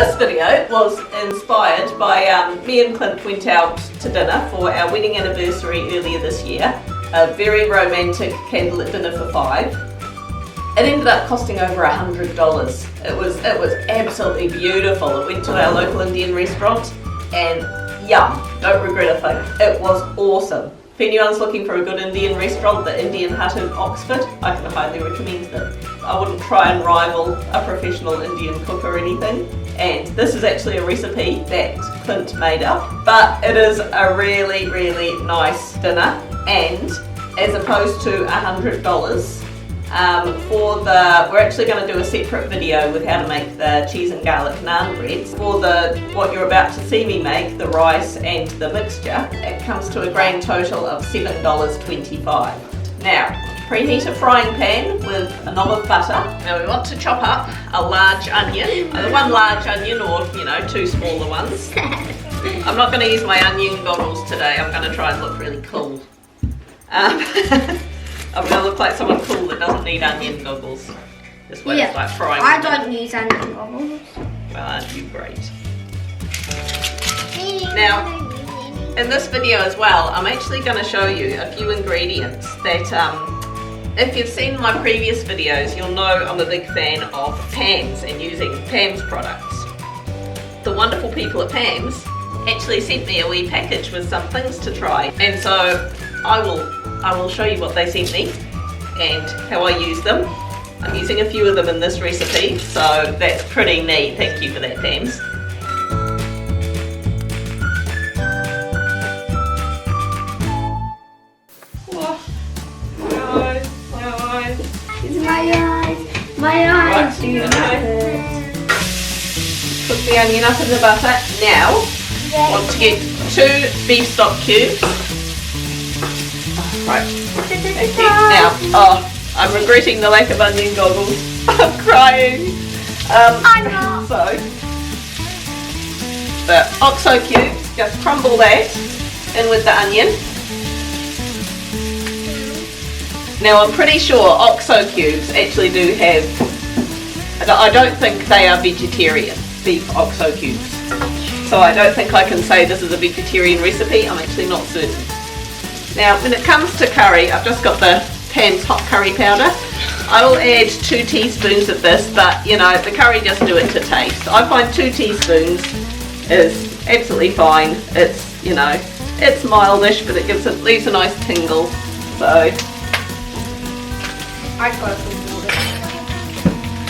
this video was inspired by me and Clint went out to dinner for our wedding anniversary earlier this year. A very romantic candlelit dinner for 5. It ended up costing over $100. It was absolutely beautiful. It went to our local Indian restaurant and yum, don't regret a thing. It was awesome. If anyone's looking for a good Indian restaurant, the Indian Hut in Oxford, I can highly recommend them. I wouldn't try and rival a professional Indian cook or anything. And this is actually a recipe that Clint made up, but it is a really, really nice dinner. And as opposed to $100, we're actually going to do a separate video with how to make the cheese and garlic naan breads. For what you're about to see me make, the rice and the mixture, it comes to a grand total of $7.25. Now, preheat a frying pan with a knob of butter. Now we want to chop up a large onion, either one large onion or, 2 smaller ones. I'm not going to use my onion goggles today, I'm going to try and look really cool. I'm going to look like someone cool that doesn't need onion goggles. This way it's like frying. I don't use onion goggles. Well, aren't you great? Now, in this video as well, I'm actually going to show you a few ingredients that, if you've seen my previous videos, you'll know I'm a big fan of Pams and using Pams products. The wonderful people at Pams actually sent me a wee package with some things to try, and so I will show you what they sent me and how I use them. I'm using a few of them in this recipe, so that's pretty neat. Thank you for that, Pams. My eyes. Put the onion up in the butter. Now, want to get 2 beef stock cubes. Right. Now, I'm regretting the lack of onion goggles. I'm crying. I'm not. So, the OXO cubes, just crumble that in with the onion. Now I'm pretty sure OXO cubes actually do have, I don't think they are vegetarian, beef OXO cubes. So I don't think I can say this is a vegetarian recipe, I'm actually not certain. Now when it comes to curry, I've just got the Pam's hot curry powder. I will add 2 teaspoons of this, but the curry just do it to taste. I find 2 teaspoons is absolutely fine. It's, it's mildish, but it leaves a nice tingle. So I'd go for water.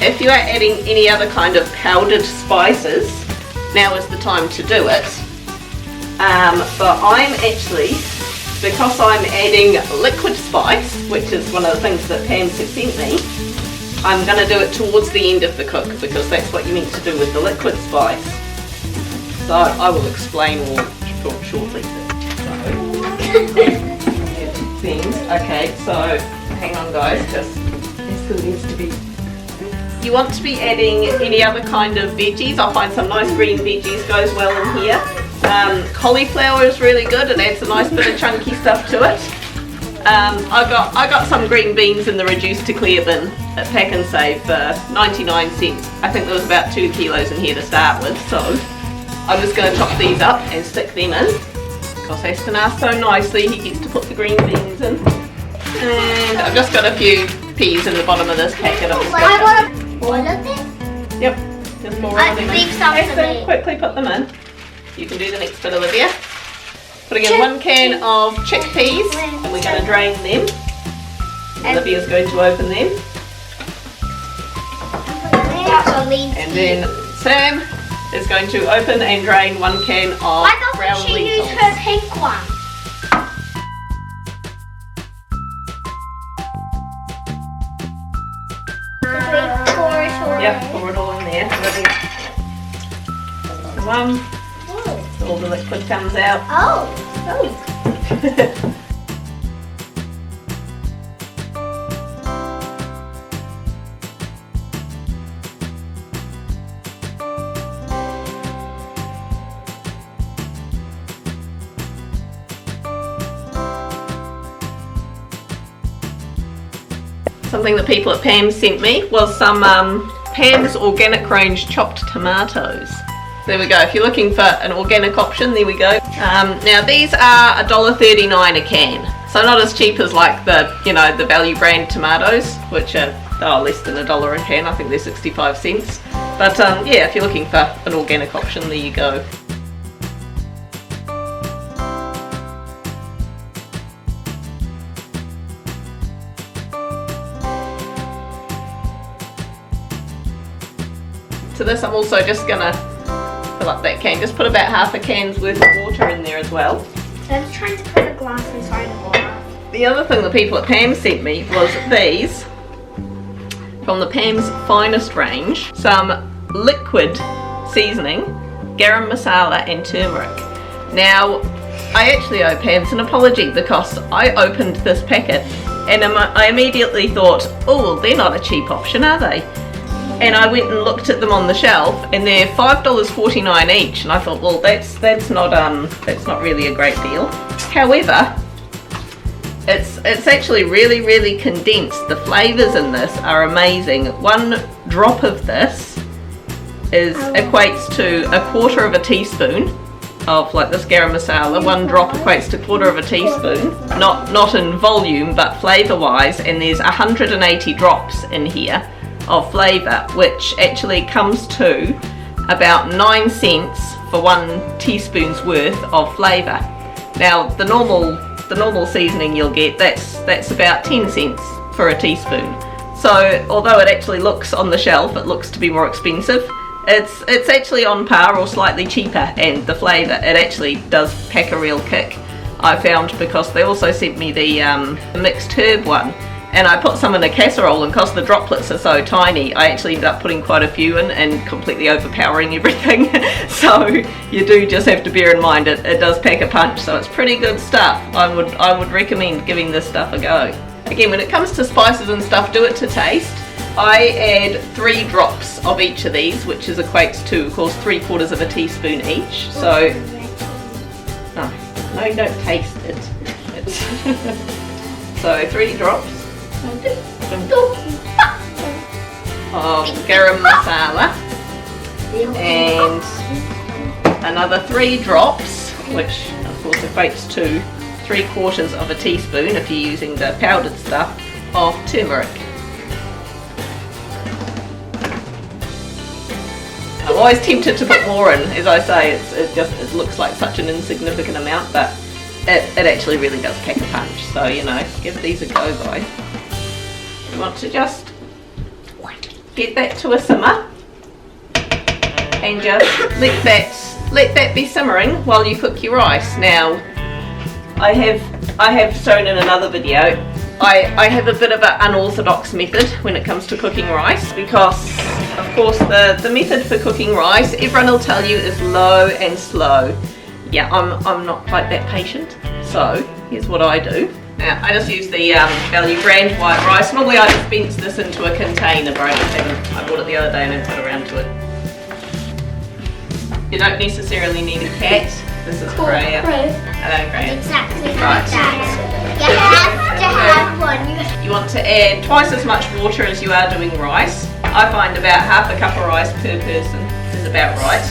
if you are adding any other kind of powdered spices, now is the time to do it. But I'm actually, because I'm adding liquid spice, which is one of the things that Pam's have sent me, I'm going to do it towards the end of the cook because that's what you meant to do with the liquid spice. So I will explain all shortly. Okay, so hang on guys, there still needs to be. You want to be adding any other kind of veggies. I'll find some nice green veggies goes well in here. Cauliflower is really good, it adds a nice bit of chunky stuff to it. I got some green beans in the reduced to clear bin at Pack and Save for 99 cents. I think there was about 2 kilos in here to start with, so I'm just going to chop these up and stick them in. Because Aston asked so nicely, he gets to put the green beans in. And I've just got a few peas in the bottom of this packet. I want to boil it. Yep, just more of them leave some for me. Quickly put them in. You can do the next bit, Olivia. Putting in 1 can of chickpeas, and we're going to drain them. Olivia's going to open them. And then Sam is going to open and drain 1 can of brown lentils. Why doesn't she use her pink one? Yep, pour it all in there. All the liquid comes out. Oh. Something that people at Pam's sent me was some Pam's Organic Range chopped tomatoes. There we go. If you're looking for an organic option, there we go. Now these are $1.39 a can. So not as cheap as like the, you know, the value brand tomatoes, which are less than $1 a can. I think they're 65 cents. But yeah, if you're looking for an organic option, there you go. To this I'm also just gonna fill up that can. Just put about half a can's worth of water in there as well. So I'm trying to put a glass inside of water. The other thing the people at Pams sent me was these from the Pams Finest range. Some liquid seasoning, garam masala and turmeric. Now I actually owe Pams an apology because I opened this packet and I immediately thought, oh, they're not a cheap option, are they? And I went and looked at them on the shelf and they're $5.49 each, and I thought, well, that's not really a great deal. However, it's actually really condensed. The flavours in this are amazing. One drop of this equates to 1/4 of a teaspoon of like this garam masala. One drop equates to 1/4 of a teaspoon, not in volume but flavour wise, and there's 180 drops in here of flavour, which actually comes to about 9 cents for 1 teaspoon's worth of flavour. Now the normal seasoning you'll get, that's about 10 cents for a teaspoon. So although it actually looks on the shelf, it looks to be more expensive, it's actually on par or slightly cheaper, and the flavour, it actually does pack a real kick, I found, because they also sent me the mixed herb one. And I put some in a casserole, and because the droplets are so tiny, I actually ended up putting quite a few in and completely overpowering everything. So you do just have to bear in mind it does pack a punch, so it's pretty good stuff. I would recommend giving this stuff a go. Again, when it comes to spices and stuff, do it to taste. I add 3 drops of each of these, which equates to, of course, 3/4 of a teaspoon each. So, no, you don't taste it. So 3 drops of garam masala and another 3 drops, which of course equates to 3/4 of a teaspoon if you're using the powdered stuff, of turmeric. I'm always tempted to put more in, as I say, it looks like such an insignificant amount, but it actually really does pack a punch, so you know, give these a go, guys. You want to just get that to a simmer and just let that be simmering while you cook your rice. Now I have shown in another video, I have a bit of an unorthodox method when it comes to cooking rice, because of course the method for cooking rice, everyone will tell you, is low and slow. Yeah, I'm not quite that patient, so here's what I do. Now, I just use the value brand white rice. Normally I dispense this into a container, but I bought it the other day and I put it around to it. You don't necessarily need a cat. This is Freya. Hello, Freya. Exactly like Right. that. You have to have one. You want to add twice as much water as you are doing rice. I find about half a cup of rice per person is about right.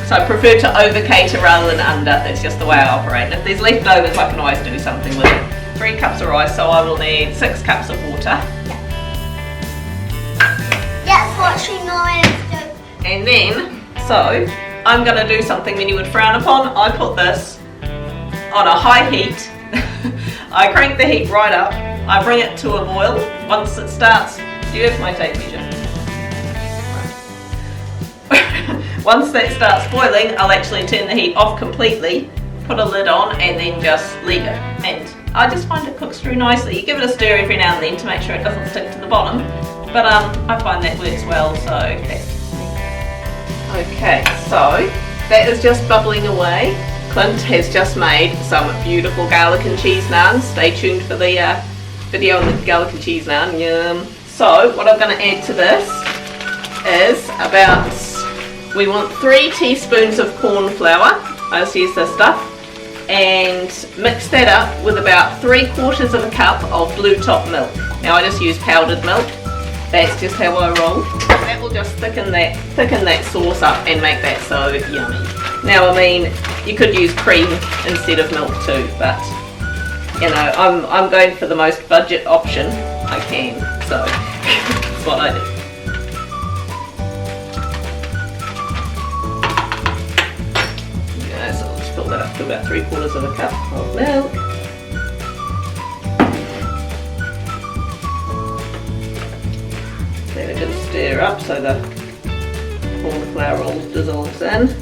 So I prefer to over cater rather than under. It's just the way I operate. If there's leftovers, I can always do something with it. 3 cups of rice, so I will need 6 cups of water. Yes, what she knows. And then, so I'm going to do something many would frown upon. I put this on a high heat. I crank the heat right up. I bring it to a boil. Once it starts, do you have my tape measure? Once that starts boiling, I'll actually turn the heat off completely, put a lid on, and then just leave it. And I just find it cooks through nicely. You give it a stir every now and then to make sure it doesn't stick to the bottom, but I find that works well, so that's okay. So that is just bubbling away. Clint has just made some beautiful garlic and cheese naan. Stay tuned for the video on the garlic and cheese naan. Yum. So what I'm going to add to this is we want 3 teaspoons of corn flour. I just use this stuff. and mix that up with about 3/4 of a cup of blue top milk. Now I just use powdered milk. That's just how I roll. That will just thicken that sauce up and make that so yummy. Now I mean, you could use cream instead of milk too, but you know, I'm going for the most budget option I can, so that's what I do. So I'll just fill that up to about 3/4 of a cup of milk. Give it a good stir up so the cornflower all dissolves in.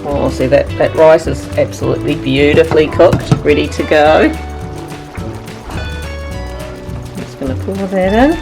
Oh, see that rice is absolutely beautifully cooked, ready to go. Just going to pour that in.